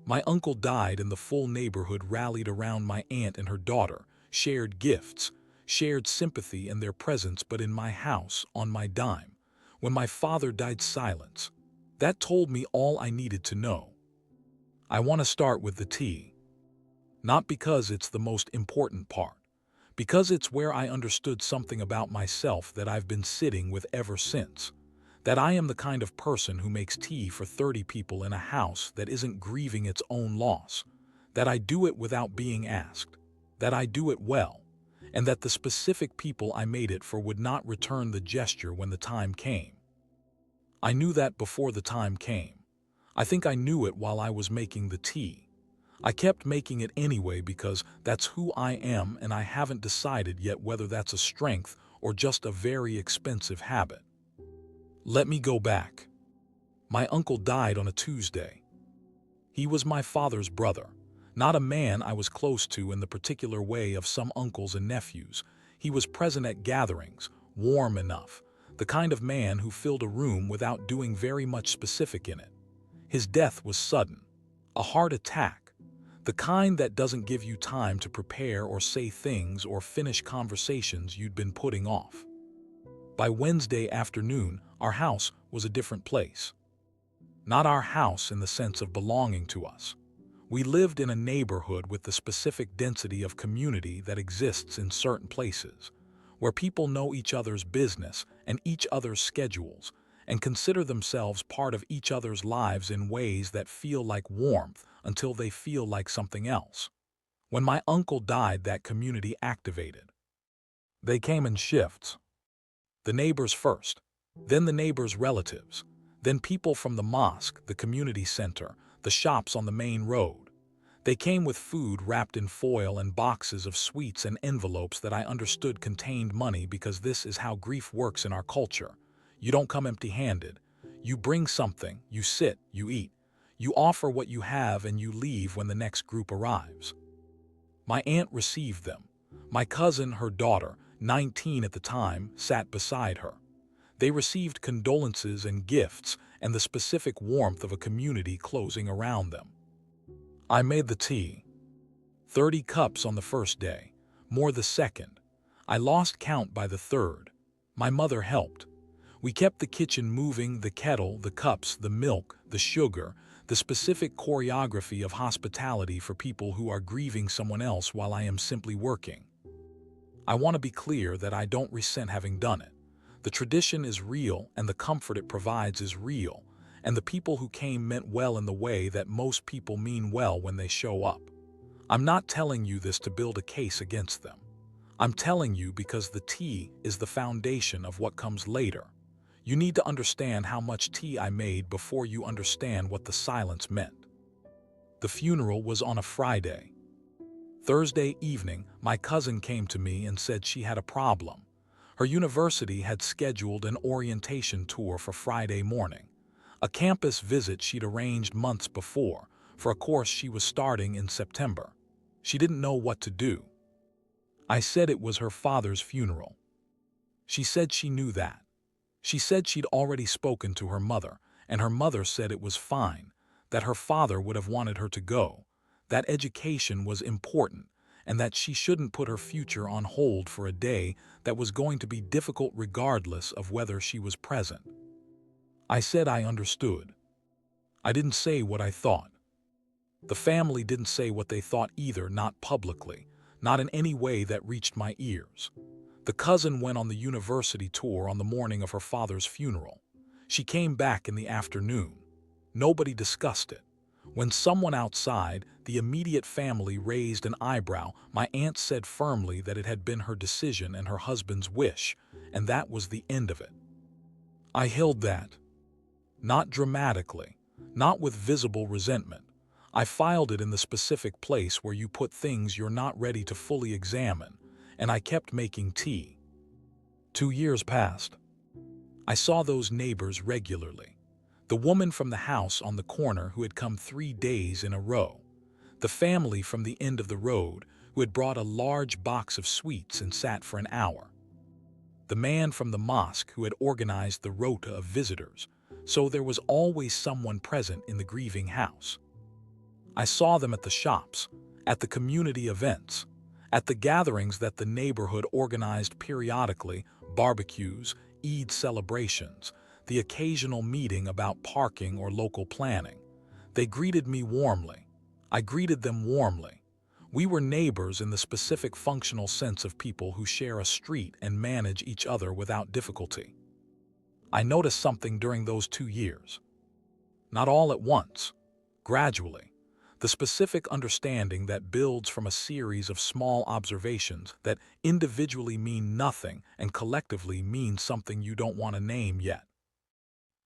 My uncle died and the full neighborhood rallied around my aunt and her daughter, shared gifts, shared sympathy and their presence, but in my house, on my dime. When my father died, silence. That told me all I needed to know. I want to start with the tea. Not because it's the most important part, because it's where I understood something about myself that I've been sitting with ever since. That I am the kind of person who makes tea for 30 people in a house that isn't grieving its own loss. That I do it without being asked. That I do it well. And that the specific people I made it for would not return the gesture when the time came. I knew that before the time came. I think I knew it while I was making the tea. I kept making it anyway because that's who I am, and I haven't decided yet whether that's a strength or just a very expensive habit. Let me go back. My uncle died on a Tuesday. He was my father's brother, not a man I was close to in the particular way of some uncles and nephews. He was present at gatherings, warm enough, the kind of man who filled a room without doing very much specific in it. His death was sudden, a heart attack, the kind that doesn't give you time to prepare or say things or finish conversations you'd been putting off. By Wednesday afternoon, our house was a different place. Not our house in the sense of belonging to us. We lived in a neighborhood with the specific density of community that exists in certain places, where people know each other's business and each other's schedules, and consider themselves part of each other's lives in ways that feel like warmth until they feel like something else. When my uncle died, that community activated. They came in shifts. The neighbors first, then the neighbors' relatives, then people from the mosque, the community center, the shops on the main road. They came with food wrapped in foil and boxes of sweets and envelopes that I understood contained money, because this is how grief works in our culture. You don't come empty-handed. You bring something, you sit, you eat. You offer what you have and you leave when the next group arrives. My aunt received them. My cousin, her daughter, 19 at the time, sat beside her. They received condolences and gifts and the specific warmth of a community closing around them. I made the tea. 30 cups on the first day, more the second. I lost count by the third. My mother helped. We kept the kitchen moving, the kettle, the cups, the milk, the sugar, the specific choreography of hospitality for people who are grieving someone else while I am simply working. I want to be clear that I don't resent having done it. The tradition is real and the comfort it provides is real, and the people who came meant well in the way that most people mean well when they show up. I'm not telling you this to build a case against them. I'm telling you because the tea is the foundation of what comes later. You need to understand how much tea I made before you understand what the silence meant. The funeral was on a Friday. Thursday evening, my cousin came to me and said she had a problem. Her university had scheduled an orientation tour for Friday morning, a campus visit she'd arranged months before for a course she was starting in September. She didn't know what to do. I said it was her father's funeral. She said she knew that. She said she'd already spoken to her mother, and her mother said it was fine, that her father would have wanted her to go, that education was important, and that she shouldn't put her future on hold for a day that was going to be difficult regardless of whether she was present. I said I understood. I didn't say what I thought. The family didn't say what they thought either, not publicly, not in any way that reached my ears. The cousin went on the university tour on the morning of her father's funeral. She came back in the afternoon. Nobody discussed it. When someone outside, the immediate family, raised an eyebrow, my aunt said firmly that it had been her decision and her husband's wish, and that was the end of it. I held that. Not dramatically, not with visible resentment. I filed it in the specific place where you put things you're not ready to fully examine, and I kept making tea. 2 years passed. I saw those neighbors regularly. The woman from the house on the corner who had come 3 days in a row. The family from the end of the road who had brought a large box of sweets and sat for an hour. The man from the mosque who had organized the rota of visitors, so there was always someone present in the grieving house. I saw them at the shops, at the community events, at the gatherings that the neighborhood organized periodically, barbecues, Eid celebrations, the occasional meeting about parking or local planning. They greeted me warmly. I greeted them warmly. We were neighbors in the specific functional sense of people who share a street and manage each other without difficulty. I noticed something during those 2 years. Not all at once, gradually. The specific understanding that builds from a series of small observations that individually mean nothing and collectively mean something you don't want to name yet.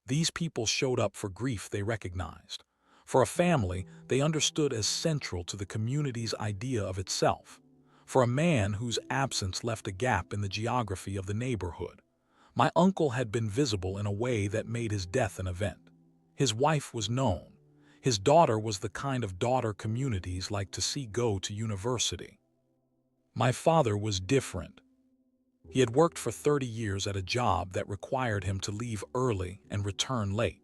These people showed up for grief they recognized. For a family they understood as central to the community's idea of itself. For a man whose absence left a gap in the geography of the neighborhood. My uncle had been visible in a way that made his death an event. His wife was known. His daughter was the kind of daughter communities like to see go to university. My father was different. He had worked for 30 years at a job that required him to leave early and return late.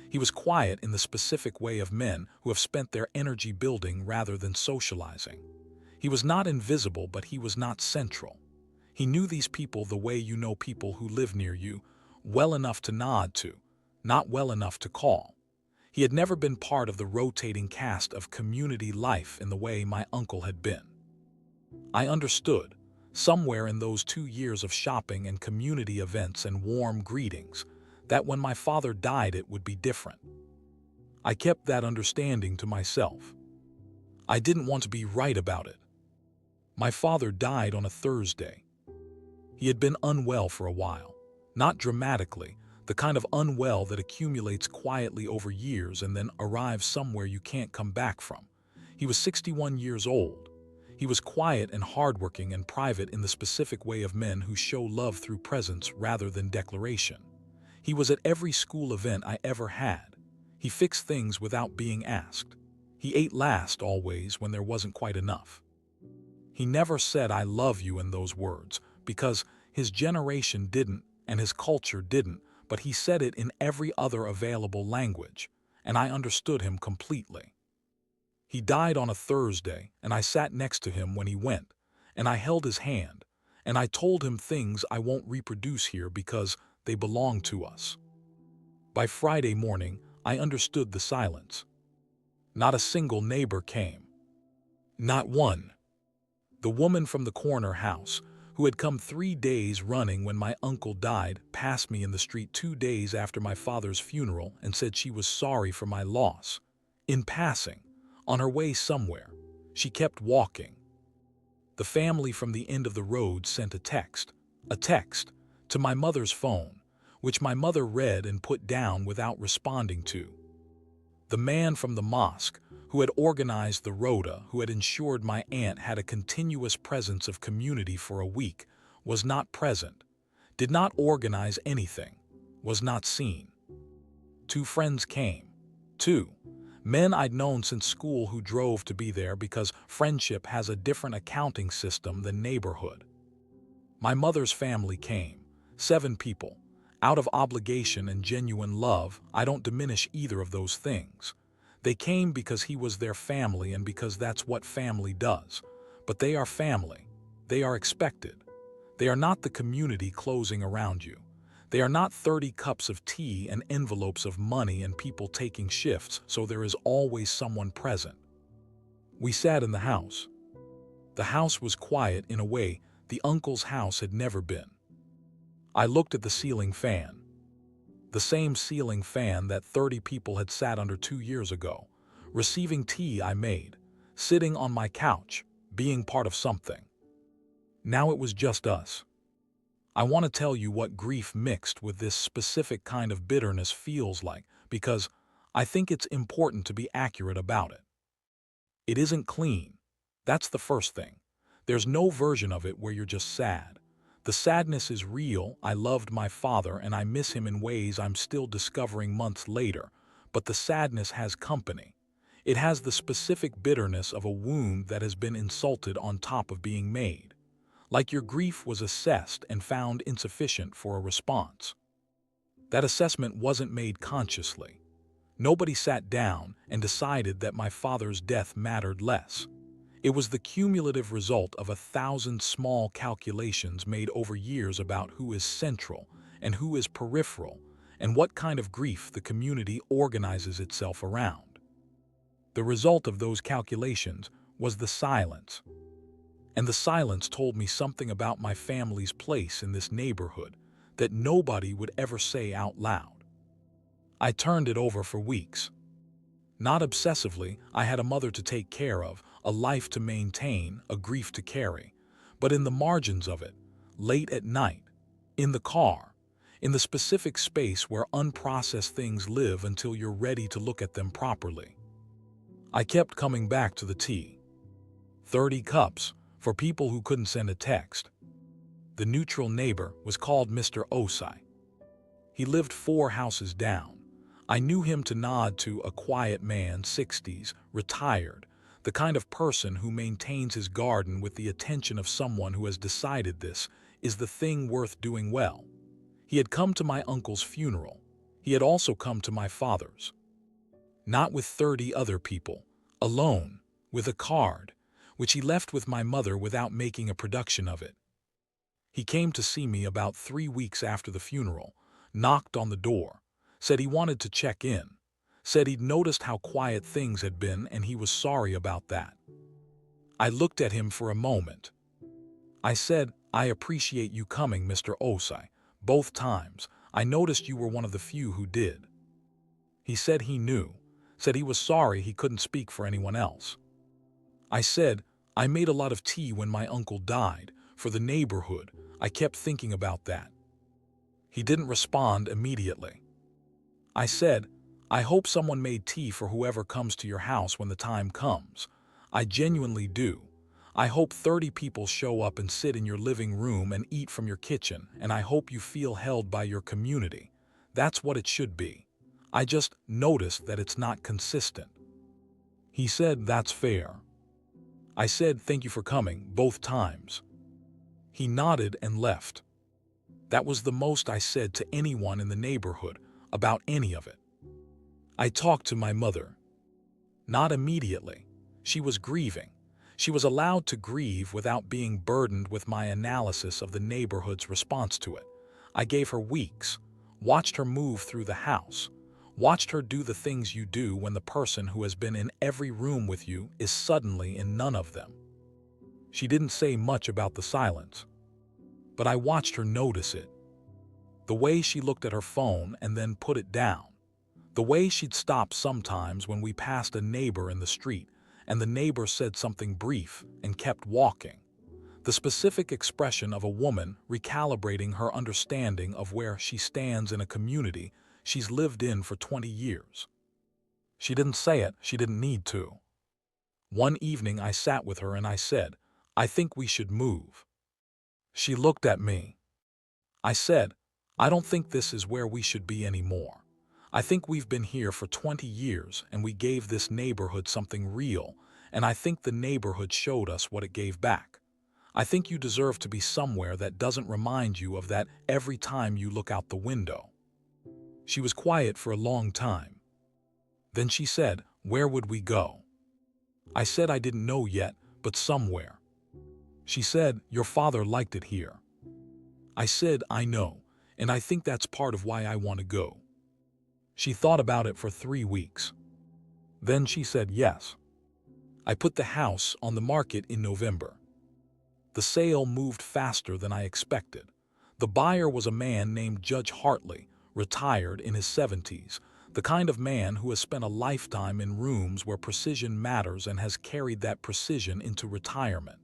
He was quiet in the specific way of men who have spent their energy building rather than socializing. He was not invisible, but he was not central. He knew these people the way you know people who live near you, well enough to nod to, not well enough to call. He had never been part of the rotating cast of community life in the way my uncle had been. I understood, somewhere in those 2 years of shopping and community events and warm greetings, that when my father died it would be different. I kept that understanding to myself. I didn't want to be right about it. My father died on a Thursday. He had been unwell for a while, not dramatically, the kind of unwell that accumulates quietly over years and then arrives somewhere you can't come back from. He was 61 years old. He was quiet and hardworking and private in the specific way of men who show love through presence rather than declaration. He was at every school event I ever had. He fixed things without being asked. He ate last always when there wasn't quite enough. He never said "I love you" in those words, because his generation didn't and his culture didn't, but he said it in every other available language, and I understood him completely. He died on a Thursday, and I sat next to him when he went, and I held his hand, and I told him things I won't reproduce here because they belong to us. By Friday morning, I understood the silence. Not a single neighbor came. Not one. The woman from the corner house, who had come 3 days running when my uncle died, passed me in the street 2 days after my father's funeral and said she was sorry for my loss. In passing, on her way somewhere, she kept walking. The family from the end of the road sent a text, to my mother's phone, which my mother read and put down without responding to. The man from the mosque, who had organized the rota, who had ensured my aunt had a continuous presence of community for a week, was not present, did not organize anything, was not seen. 2 friends came. 2 men I'd known since school who drove to be there because friendship has a different accounting system than neighborhood. My mother's family came. 7 people. Out of obligation and genuine love, I don't diminish either of those things. They came because he was their family and because that's what family does. But they are family. They are expected. They are not the community closing around you. They are not 30 cups of tea and envelopes of money and people taking shifts, so there is always someone present. We sat in the house. The house was quiet in a way the uncle's house had never been. I looked at the ceiling fan. The same ceiling fan that 30 people had sat under 2 years ago, receiving tea I made, sitting on my couch, being part of something. Now it was just us. I want to tell you what grief mixed with this specific kind of bitterness feels like, because I think it's important to be accurate about it. It isn't clean. That's the first thing. There's no version of it where you're just sad. The sadness is real. I loved my father and I miss him in ways I'm still discovering months later, but the sadness has company. It has the specific bitterness of a wound that has been insulted on top of being made. Like your grief was assessed and found insufficient for a response. That assessment wasn't made consciously. Nobody sat down and decided that my father's death mattered less. It was the cumulative result of 1,000 small calculations made over years about who is central and who is peripheral, and what kind of grief the community organizes itself around. The result of those calculations was the silence. And the silence told me something about my family's place in this neighborhood that nobody would ever say out loud. I turned it over for weeks. Not obsessively, I had a mother to take care of, a life to maintain, a grief to carry. But in the margins of it, late at night, in the car, in the specific space where unprocessed things live until you're ready to look at them properly. I kept coming back to the tea. 30 cups for people who couldn't send a text. The neutral neighbor was called Mr. Osai. He lived 4 houses down. I knew him to nod to a quiet man, 60s, retired, the kind of person who maintains his garden with the attention of someone who has decided this is the thing worth doing well. He had come to my uncle's funeral. He had also come to my father's. Not with 30 other people, alone, with a card, which he left with my mother without making a production of it. He came to see me about 3 weeks after the funeral, knocked on the door, said he wanted to check in, said he'd noticed how quiet things had been and he was sorry about that. I looked at him for a moment. I said, "I appreciate you coming, Mr. Osai. Both times, I noticed you were one of the few who did." He said he knew, said he was sorry he couldn't speak for anyone else. I said, "I made a lot of tea when my uncle died, for the neighborhood. I kept thinking about that." He didn't respond immediately. I said, "I hope someone made tea for whoever comes to your house when the time comes. I genuinely do. I hope 30 people show up and sit in your living room and eat from your kitchen, and I hope you feel held by your community. That's what it should be. I just noticed that it's not consistent." He said, "That's fair." I said, "Thank you for coming, both times." He nodded and left. That was the most I said to anyone in the neighborhood about any of it. I talked to my mother. Not immediately. She was grieving. She was allowed to grieve without being burdened with my analysis of the neighborhood's response to it. I gave her weeks, watched her move through the house, watched her do the things you do when the person who has been in every room with you is suddenly in none of them. She didn't say much about the silence, but I watched her notice it. The way she looked at her phone and then put it down. The way she'd stop sometimes when we passed a neighbor in the street and the neighbor said something brief and kept walking. The specific expression of a woman recalibrating her understanding of where she stands in a community she's lived in for 20 years. She didn't say it, she didn't need to. One evening I sat with her and I said, "I think we should move." She looked at me. I said, "I don't think this is where we should be anymore. I think we've been here for 20 years and we gave this neighborhood something real, and I think the neighborhood showed us what it gave back. I think you deserve to be somewhere that doesn't remind you of that every time you look out the window." She was quiet for a long time. Then she said, "Where would we go?" I said I didn't know yet, but somewhere. She said, "Your father liked it here." I said, "I know, and I think that's part of why I want to go." She thought about it for 3 weeks. Then she said yes. I put the house on the market in November. The sale moved faster than I expected. The buyer was a man named Judge Hartley, retired in his 70s, the kind of man who has spent a lifetime in rooms where precision matters and has carried that precision into retirement.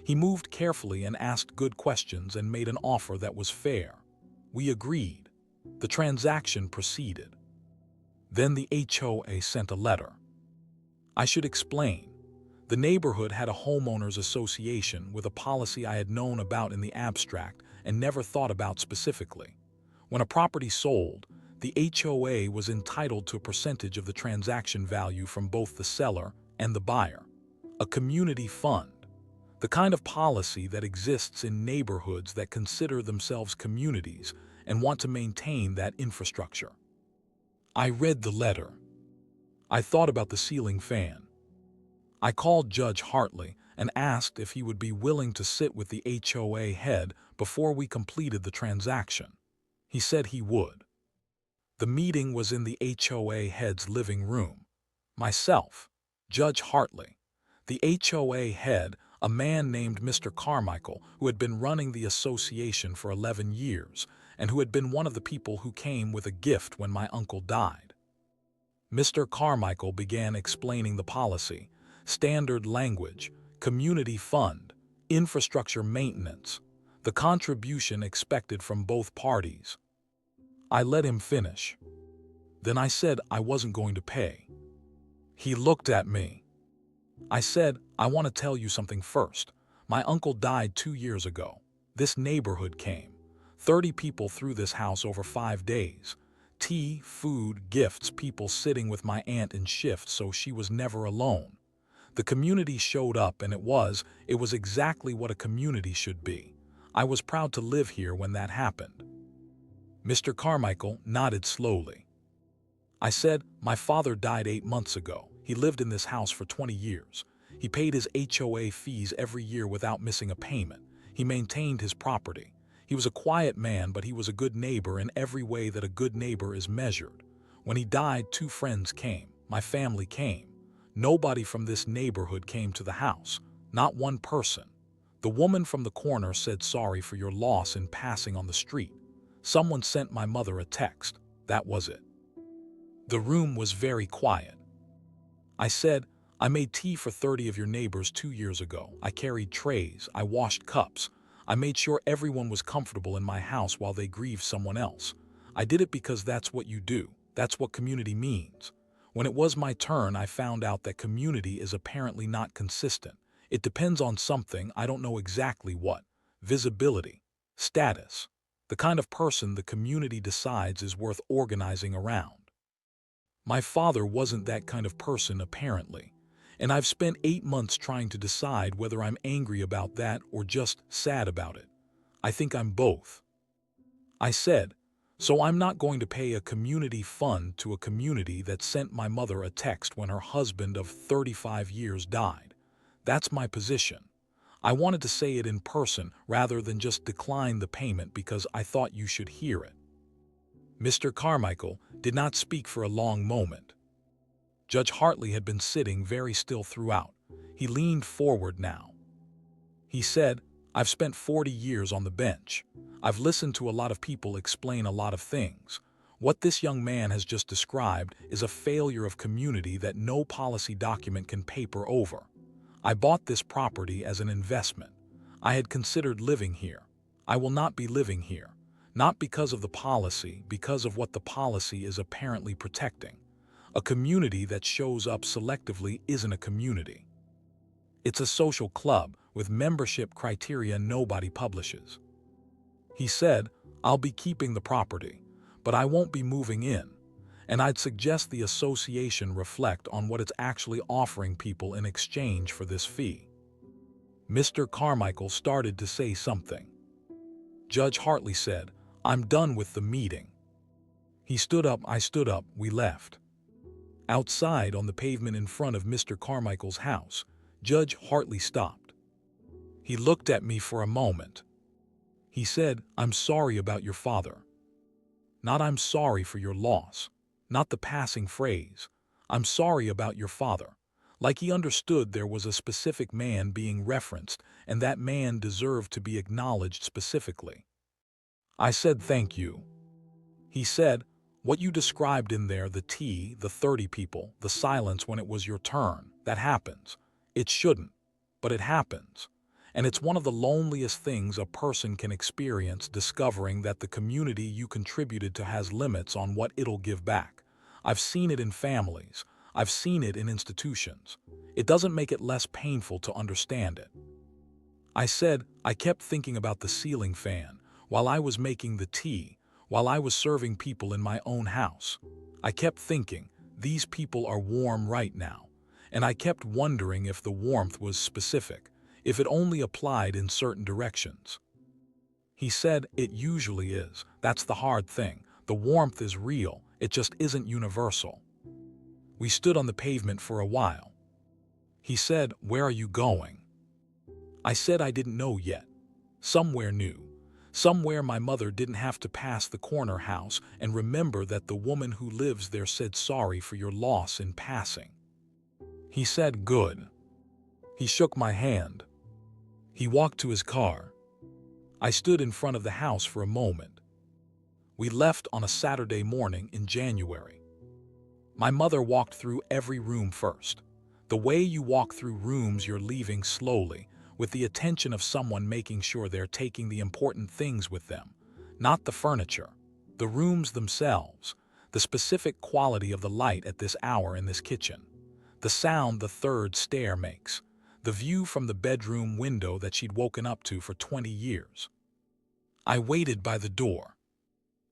He moved carefully and asked good questions and made an offer that was fair. We agreed. The transaction proceeded. Then the HOA sent a letter. I should explain. The neighborhood had a homeowners association with a policy I had known about in the abstract and never thought about specifically. When a property sold, the HOA was entitled to a percentage of the transaction value from both the seller and the buyer. A community fund. The kind of policy that exists in neighborhoods that consider themselves communities and want to maintain that infrastructure. I read the letter. I thought about the ceiling fan. I called Judge Hartley and asked if he would be willing to sit with the HOA head before we completed the transaction. He said he would. The meeting was in the HOA head's living room. Myself, Judge Hartley, the HOA head, a man named Mr. Carmichael, who had been running the association for 11 years and who had been one of the people who came with a gift when my uncle died. Mr. Carmichael began explaining the policy, standard language, community fund, infrastructure maintenance, the contribution expected from both parties. I let him finish. Then I said I wasn't going to pay. He looked at me. I said, I want to tell you something first. My uncle died 2 years ago. This neighborhood came. 30 people through this house over 5 days. Tea, food, gifts, people sitting with my aunt in shifts so she was never alone. The community showed up and it was exactly what a community should be. I was proud to live here when that happened. Mr. Carmichael nodded slowly. I said, my father died 8 months ago. He lived in this house for 20 years. He paid his HOA fees every year without missing a payment. He maintained his property. He was a quiet man, but he was a good neighbor in every way that a good neighbor is measured. When he died, 2 friends came. My family came. Nobody from this neighborhood came to the house. Not one person. The woman from the corner said sorry for your loss in passing on the street. Someone sent my mother a text. That was it. The room was very quiet. I said, I made tea for 30 of your neighbors 2 years ago. I carried trays. I washed cups. I made sure everyone was comfortable in my house while they grieved someone else. I did it because that's what you do. That's what community means. When it was my turn, I found out that community is apparently not consistent. It depends on something, I don't know exactly what. Visibility, status, the kind of person the community decides is worth organizing around. My father wasn't that kind of person, apparently, and I've spent 8 months trying to decide whether I'm angry about that or just sad about it. I think I'm both. I said, so I'm not going to pay a community fund to a community that sent my mother a text when her husband of 35 years died. That's my position. I wanted to say it in person rather than just decline the payment because I thought you should hear it. Mr. Carmichael did not speak for a long moment. Judge Hartley had been sitting very still throughout. He leaned forward now. He said, I've spent 40 years on the bench. I've listened to a lot of people explain a lot of things. What this young man has just described is a failure of community that no policy document can paper over. I bought this property as an investment. I had considered living here. I will not be living here. Not because of the policy, because of what the policy is apparently protecting. A community that shows up selectively isn't a community. It's a social club with membership criteria nobody publishes. He said, I'll be keeping the property, but I won't be moving in, and I'd suggest the association reflect on what it's actually offering people in exchange for this fee. Mr. Carmichael started to say something. Judge Hartley said, I'm done with the meeting. He stood up, I stood up, we left. Outside on the pavement in front of Mr. Carmichael's house, Judge Hartley stopped. He looked at me for a moment. He said, I'm sorry about your father. Not I'm sorry for your loss. Not the passing phrase. I'm sorry about your father. Like he understood there was a specific man being referenced and that man deserved to be acknowledged specifically. I said thank you. He said, what you described in there, the tea, the 30 people, the silence when it was your turn, that happens. It shouldn't, but it happens. And it's one of the loneliest things a person can experience, discovering that the community you contributed to has limits on what it'll give back. I've seen it in families. I've seen it in institutions. It doesn't make it less painful to understand it. I said, I kept thinking about the ceiling fan while I was making the tea, while I was serving people in my own house. I kept thinking, these people are warm right now. And I kept wondering if the warmth was specific, if it only applied in certain directions. He said, it usually is. That's the hard thing. The warmth is real. It just isn't universal. We stood on the pavement for a while. He said, "Where are you going?" I said I didn't know yet. Somewhere new. Somewhere my mother didn't have to pass the corner house and remember that the woman who lives there said sorry for your loss in passing. He said, "Good." He shook my hand. He walked to his car. I stood in front of the house for a moment. We left on a Saturday morning in January. My mother walked through every room first. The way you walk through rooms you're leaving slowly, with the attention of someone making sure they're taking the important things with them, not the furniture, the rooms themselves, the specific quality of the light at this hour in this kitchen, the sound the third stair makes, the view from the bedroom window that she'd woken up to for 20 years. I waited by the door.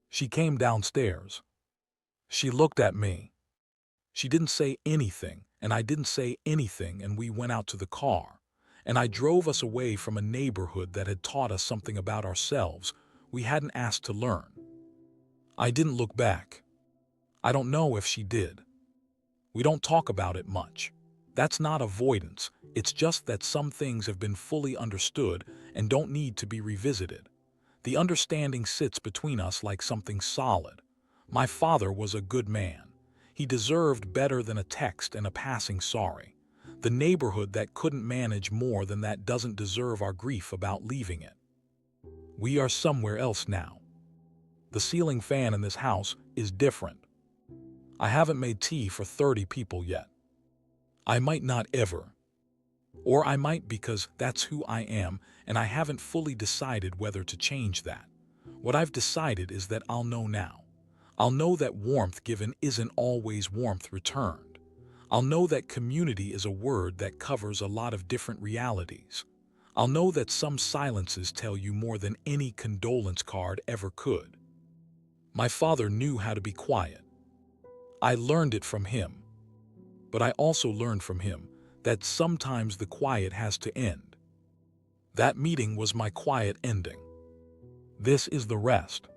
She came downstairs. She looked at me. She didn't say anything, and I didn't say anything, and we went out to the car, and I drove us away from a neighborhood that had taught us something about ourselves we hadn't asked to learn. I didn't look back. I don't know if she did. We don't talk about it much. That's not avoidance, it's just that some things have been fully understood and don't need to be revisited. The understanding sits between us like something solid. My father was a good man. He deserved better than a text and a passing sorry. The neighborhood that couldn't manage more than that doesn't deserve our grief about leaving it. We are somewhere else now. The ceiling fan in this house is different. I haven't made tea for 30 people yet. I might not ever. Or I might because that's who I am, and I haven't fully decided whether to change that. What I've decided is that I'll know now. I'll know that warmth given isn't always warmth returned. I'll know that community is a word that covers a lot of different realities. I'll know that some silences tell you more than any condolence card ever could. My father knew how to be quiet. I learned it from him. But I also learned from him that sometimes the quiet has to end. That meeting was my quiet ending. This is the rest.